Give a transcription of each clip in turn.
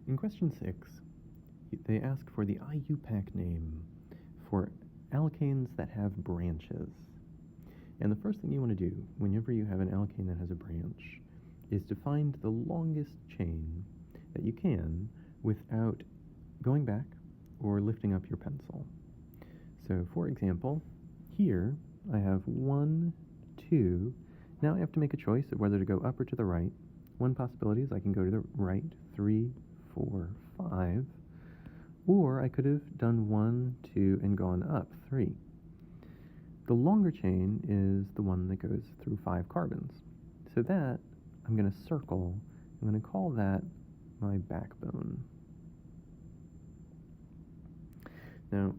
In question 6, they ask for the IUPAC name for alkanes that have branches. And the first thing you want to do whenever you have an alkane that has a branch is to find the longest chain that you can without going back or lifting up your pencil. So, for example, here I have 1, 2. Now I have to make a choice of whether to go up or to the right. One possibility is I can go to the right, 3, 4, 5. Or I could have done 1, 2, and gone up, 3. The longer chain is the one that goes through 5 carbons. So that I'm going to circle. I'm going to call that my backbone. Now,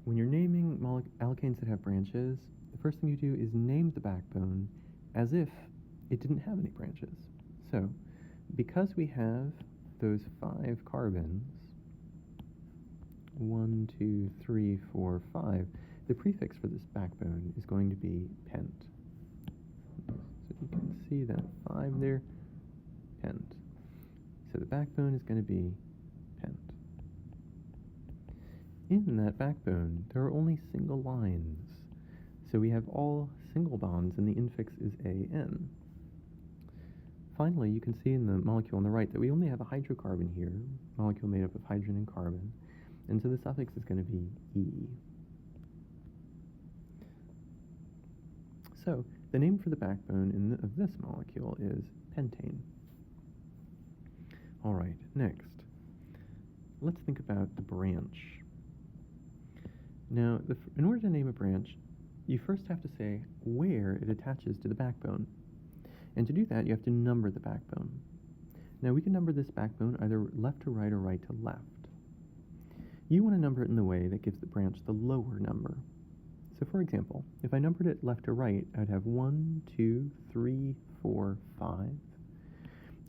when you're naming alkanes that have branches, the first thing you do is name the backbone as if it didn't have any branches. So, because we have those 5 carbons, 1, 2, 3, 4, 5, the prefix for this backbone is going to be pent. So you can see that 5 there, pent. So the backbone is going to be pent. In that backbone, there are only single lines. So we have all single bonds, and the infix is AN. Finally, you can see in the molecule on the right that we only have a hydrocarbon here, molecule made up of hydrogen and carbon, and so the suffix is going to be E. So, the name for the backbone of this molecule is pentane. Alright, next, let's think about the branch. Now, in order to name a branch, you first have to say where it attaches to the backbone. And to do that, you have to number the backbone. Now, we can number this backbone either left to right or right to left. You want to number it in the way that gives the branch the lower number. So, for example, if I numbered it left to right, I'd have 1, 2, 3, 4, 5.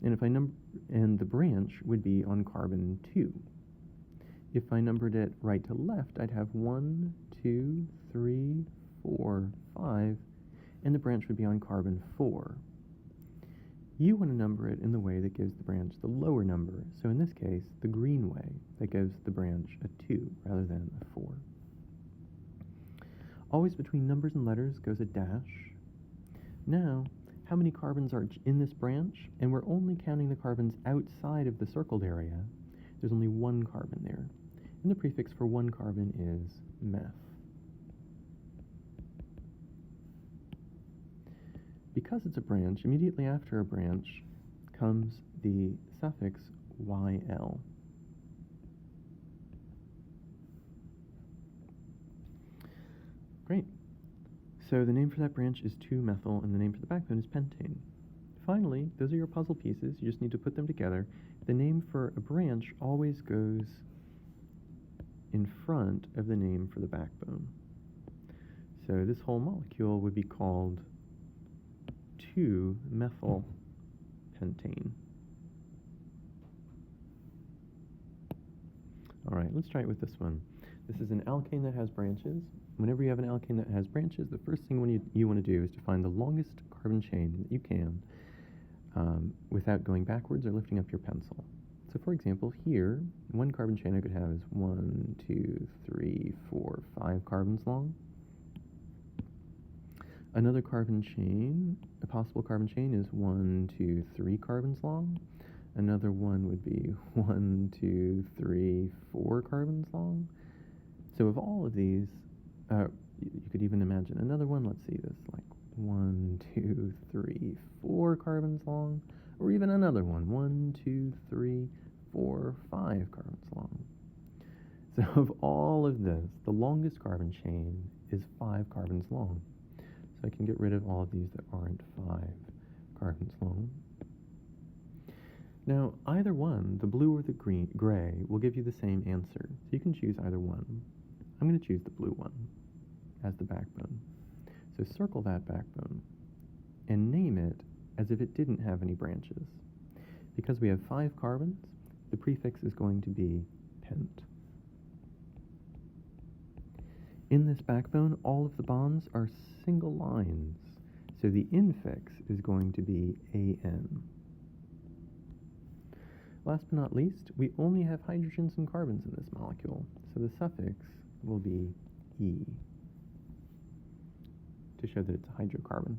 And if and the branch would be on carbon 2. If I numbered it right to left, I'd have 1, 2, 3, 4, 5, and the branch would be on carbon 4. You want to number it in the way that gives the branch the lower number, so in this case, the green way, that gives the branch a 2 rather than a 4. Always between numbers and letters goes a dash. Now, how many carbons are in this branch? And we're only counting the carbons outside of the circled area. There's only 1 carbon there. And the prefix for 1 carbon is meth. Because it's a branch, immediately after a branch comes the suffix YL. Great. So the name for that branch is 2-methyl, and the name for the backbone is pentane. Finally, those are your puzzle pieces. You just need to put them together. The name for a branch always goes in front of the name for the backbone. So this whole molecule would be called 2-methyl pentane. All right, let's try it with this one. This is an alkane that has branches. Whenever you have an alkane that has branches, the first thing you want to do is to find the longest carbon chain that you can without going backwards or lifting up your pencil. So for example, here, 1 carbon chain I could have is 1, 2, 3, 4, 5 carbons long. Another carbon chain, a possible carbon chain, is 1, 2, 3 carbons long. Another one would be 1, 2, 3, 4 carbons long. So of all of these, you could even imagine another one, let's see this, like 1, 2, 3, 4 carbons long, or even another one, 1, 2, 3, 4, 5 carbons long. So of all of this, the longest carbon chain is 5 carbons long. So I can get rid of all of these that aren't 5 carbons long. Now, either one, the blue or the gray, will give you the same answer. So you can choose either one. I'm going to choose the blue one as the backbone. So circle that backbone and name it as if it didn't have any branches. Because we have 5 carbons, the prefix is going to be pent. In this backbone, all of the bonds are single lines, so the infix is going to be AN. Last but not least, we only have hydrogens and carbons in this molecule, so the suffix will be E to show that it's a hydrocarbon.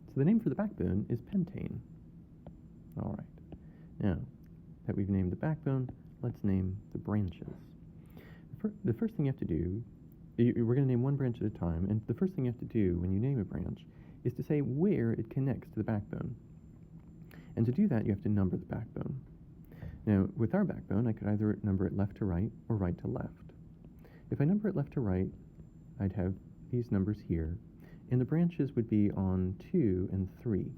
So the name for the backbone is pentane. All right. Now that we've named the backbone, let's name the branches. The first thing you have to do, we're going to name one branch at a time, and the first thing you have to do when you name a branch is to say where it connects to the backbone. And to do that, you have to number the backbone. Now, with our backbone, I could either number it left to right or right to left. If I number it left to right, I'd have these numbers here, and the branches would be on 2 and 3.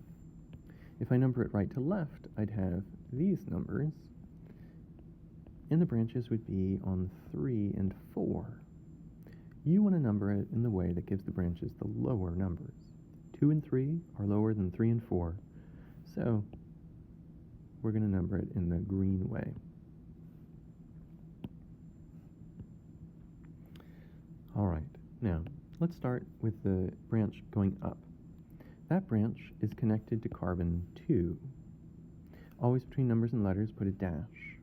If I number it right to left, I'd have these numbers, and the branches would be on 3 and 4. You want to number it in the way that gives the branches the lower numbers. 2 and 3 are lower than 3 and 4, so we're going to number it in the green way. All right, now let's start with the branch going up. That branch is connected to carbon 2. Always between numbers and letters, put a dash.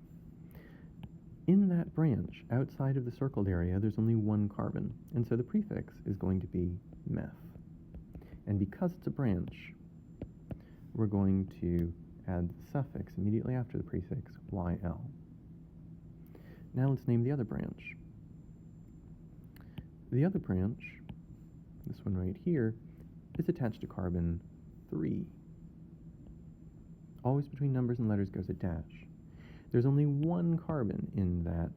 In that branch, outside of the circled area, there's only one carbon, and so the prefix is going to be meth. And because it's a branch, we're going to add the suffix immediately after the prefix, YL. Now let's name the other branch. The other branch, this one right here, is attached to carbon 3. Always between numbers and letters goes a dash. There's only one carbon in that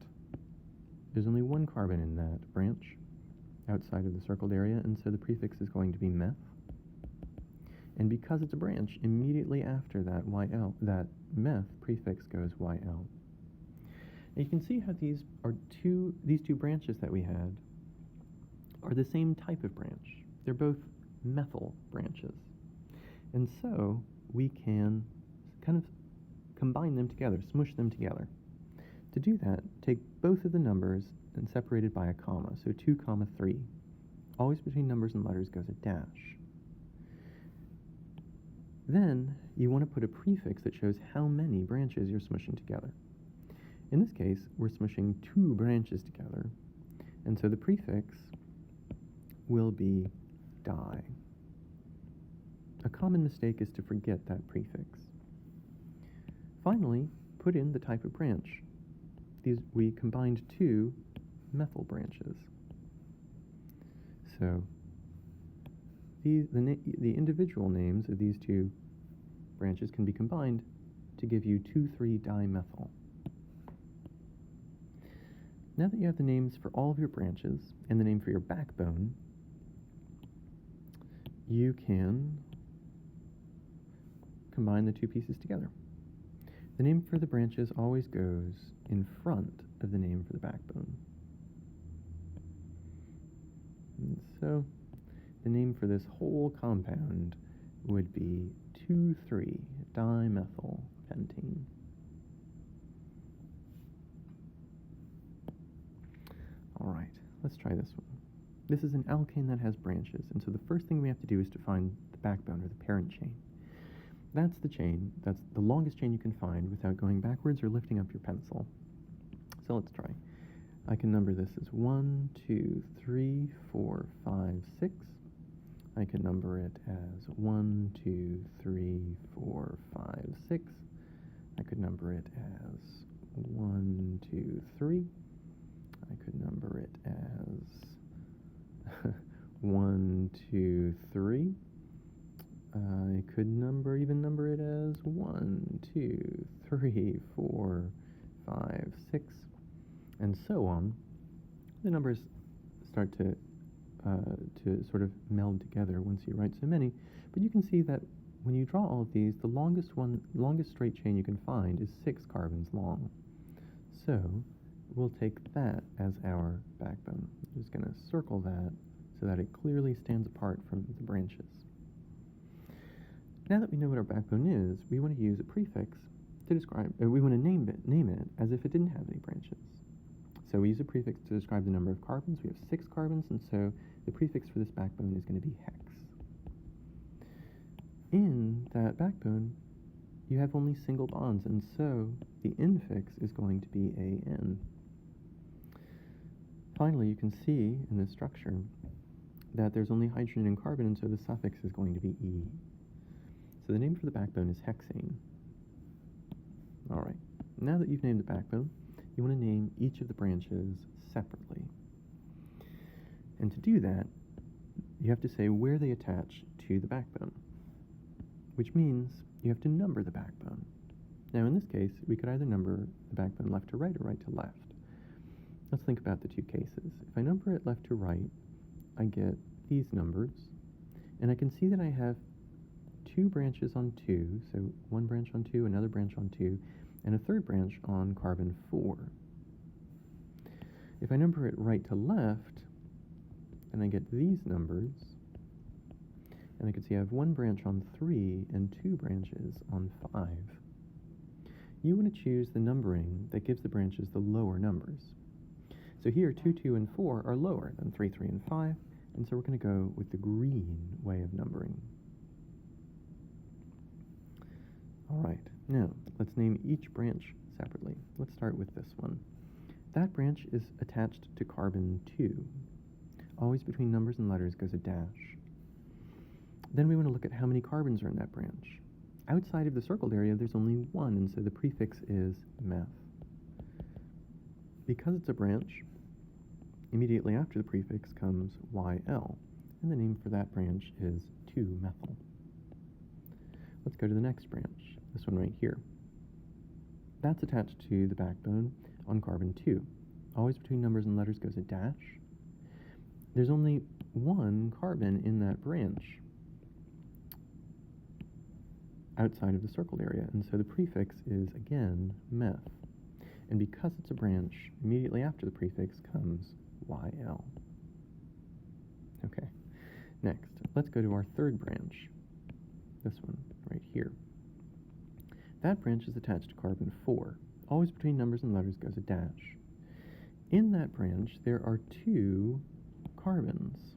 branch outside of the circled area, and so the prefix is going to be meth. And because it's a branch, immediately after that YL, that meth prefix goes YL. And you can see how these two branches that we had are the same type of branch. They're both methyl branches. And so we can kind of combine them together, smush them together. To do that, take both of the numbers and separate it by a comma, so 2, 3. Always between numbers and letters goes a dash. Then you want to put a prefix that shows how many branches you're smushing together. In this case, we're smushing 2 branches together, and so the prefix will be di. A common mistake is to forget that prefix. Finally, put in the type of branch. We combined 2 methyl branches. So the individual names of these 2 branches can be combined to give you 2,3-dimethyl. Now that you have the names for all of your branches and the name for your backbone, you can combine the 2 pieces together. The name for the branches always goes in front of the name for the backbone. And so the name for this whole compound would be 2,3-dimethylpentane. All right, let's try this one. This is an alkane that has branches, and so the first thing we have to do is to find the backbone, or the parent chain. That's the chain, that's the longest chain you can find without going backwards or lifting up your pencil. So let's try. I can number this as 1, 2, 3, 4, 5, 6. I can number it as 1, 2, 3, 4, 5, 6. I could number it as 1, 2, 3. I could number it as 1, 2, 3. I could even number it as 1, 2, 3, 4, 5, 6, and so on. The numbers start to sort of meld together once you write so many, but you can see that when you draw all of these, the longest straight chain you can find is 6 carbons long. So we'll take that as our backbone. I'm just going to circle that so that it clearly stands apart from the branches. Now that we know what our backbone is, we want to use a prefix to describe, we want to name it as if it didn't have any branches. So we use a prefix to describe the number of carbons. We have 6 carbons, and so the prefix for this backbone is going to be hex. In that backbone, you have only single bonds, and so the infix is going to be AN. Finally, you can see in this structure that there's only hydrogen and carbon, and so the suffix is going to be E. So the name for the backbone is hexane. All right, now that you've named the backbone, you want to name each of the branches separately. And to do that, you have to say where they attach to the backbone, which means you have to number the backbone. Now in this case, we could either number the backbone left to right or right to left. Let's think about the two cases. If I number it left to right, I get these numbers, and I can see that I have two branches on 2, so one branch on 2, another branch on 2, and a third branch on carbon 4. If I number it right to left, then I get these numbers, and I can see I have one branch on 3 and two branches on 5. You want to choose the numbering that gives the branches the lower numbers. So here, 2, 2, and 4 are lower than 3, 3, and 5, and so we're going to go with the green way of numbering. All right, now let's name each branch separately. Let's start with this one. That branch is attached to carbon 2. Always between numbers and letters goes a dash. Then we want to look at how many carbons are in that branch. Outside of the circled area, there's only one, and so the prefix is meth. Because it's a branch, immediately after the prefix comes YL, and the name for that branch is 2-methyl. Let's go to the next branch, this one right here. That's attached to the backbone on carbon 2. Always between numbers and letters goes a dash. There's only one carbon in that branch outside of the circled area, and so the prefix is, again, meth. And because it's a branch, immediately after the prefix comes YL. Okay, next, let's go to our third branch, this one right here. That branch is attached to carbon 4. Always between numbers and letters goes a dash. In that branch, there are 2 carbons.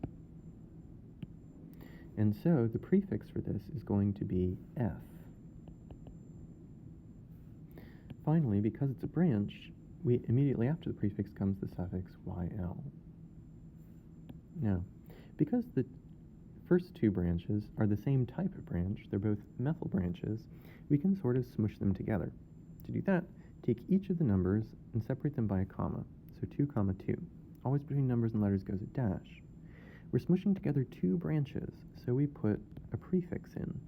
And so the prefix for this is going to be F. Finally, because it's a branch, immediately after the prefix comes the suffix YL. Now, because the first 2 branches are the same type of branch, they're both methyl branches, we can sort of smush them together. To do that, take each of the numbers and separate them by a comma. So 2, 2. Always between numbers and letters goes a dash. We're smushing together 2 branches, so we put a prefix in.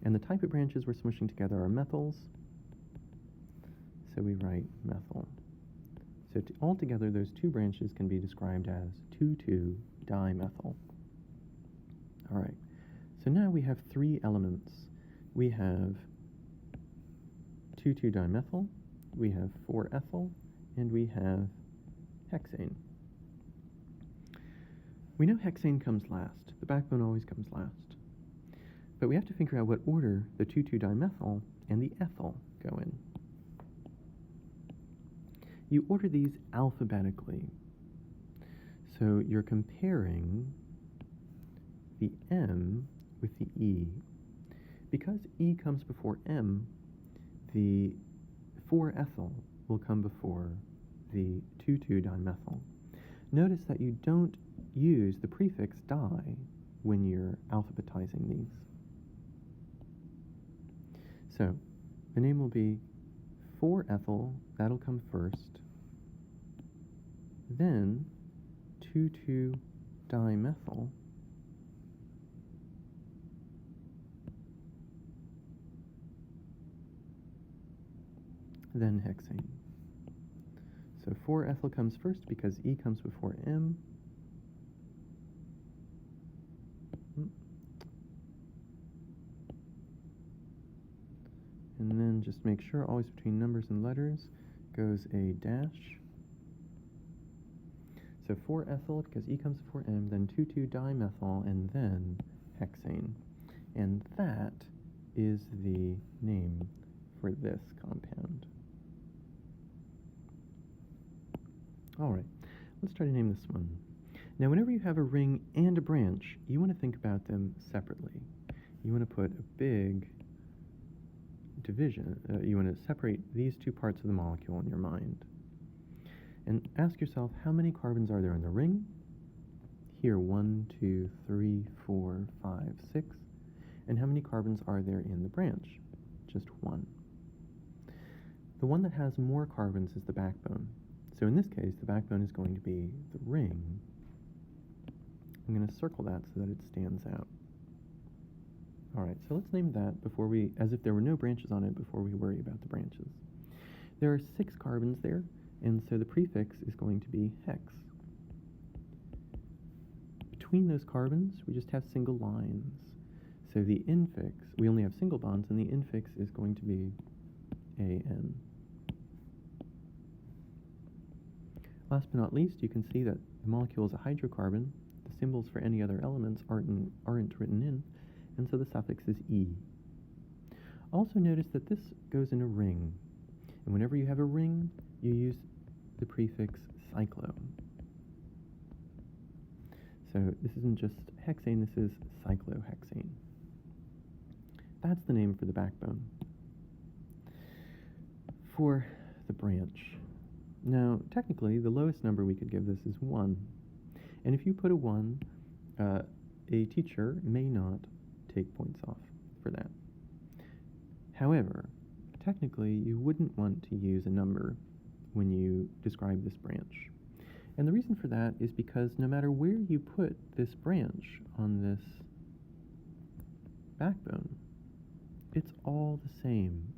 And the type of branches we're smushing together are methyls, so we write methyl. So altogether, those 2 branches can be described as 2,2-dimethyl. All right, so now we have 3 elements. We have 2,2-dimethyl, we have 4-ethyl, and we have hexane. We know hexane comes last. The backbone always comes last. But we have to figure out what order the 2,2-dimethyl and the ethyl go in. You order these alphabetically. So you're comparing the M with the E. Because E comes before M, the 4-ethyl will come before the 2,2-dimethyl. Notice that you don't use the prefix di when you're alphabetizing these. So the name will be 4-ethyl, that'll come first, then 2,2-dimethyl, then hexane. So 4-ethyl comes first because E comes before M. And then just make sure, always between numbers and letters, goes a dash. So 4-ethyl, because E comes before M, then 2,2-dimethyl, and then hexane. And that is the name for this compound. All right, let's try to name this one. Now, whenever you have a ring and a branch, you want to think about them separately. You want to put a big division. You want to separate these two parts of the molecule in your mind. And ask yourself, how many carbons are there in the ring? Here, 1, 2, 3, 4, 5, 6. And how many carbons are there in the branch? Just 1. The one that has more carbons is the backbone. So in this case, the backbone is going to be the ring. I'm going to circle that so that it stands out. All right, so let's name that as if there were no branches on it before we worry about the branches. There are 6 carbons there, and so the prefix is going to be hex. Between those carbons, we just have single lines. So the infix, we only have single bonds, and the infix is going to be AN. Last but not least, you can see that the molecule is a hydrocarbon. The symbols for any other elements aren't written in, and so the suffix is E. Also notice that this goes in a ring, and whenever you have a ring, you use the prefix cyclo. So this isn't just hexane, this is cyclohexane. That's the name for the backbone. For the branch. Now, technically, the lowest number we could give this is 1. And if you put a 1, a teacher may not take points off for that. However, technically, you wouldn't want to use a number when you describe this branch. And the reason for that is because no matter where you put this branch on this backbone, it's all the same.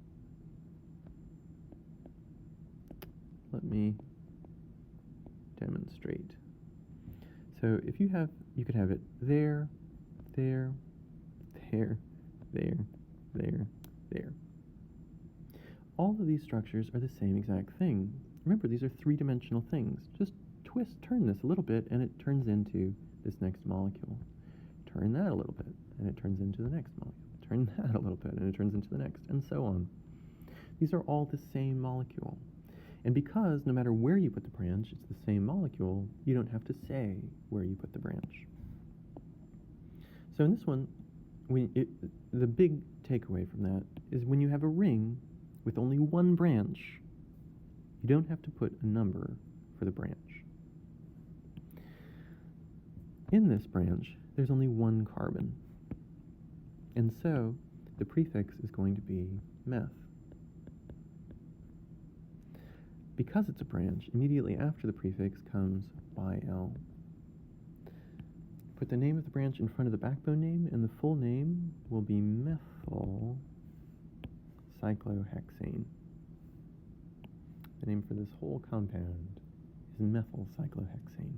Let me demonstrate. So if you could have it there, there, there, there, there, there. All of these structures are the same exact thing. Remember, these are 3-dimensional things. Just turn this a little bit, and it turns into this next molecule. Turn that a little bit, and it turns into the next molecule. Turn that a little bit, and it turns into the next, and so on. These are all the same molecule. And because no matter where you put the branch, it's the same molecule, you don't have to say where you put the branch. So in this one, the big takeaway from that is when you have a ring with only one branch, you don't have to put a number for the branch. In this branch, there's only one carbon. And so the prefix is going to be meth. Because it's a branch, immediately after the prefix comes YL. Put the name of the branch in front of the backbone name, and the full name will be methyl cyclohexane. The name for this whole compound is methyl cyclohexane.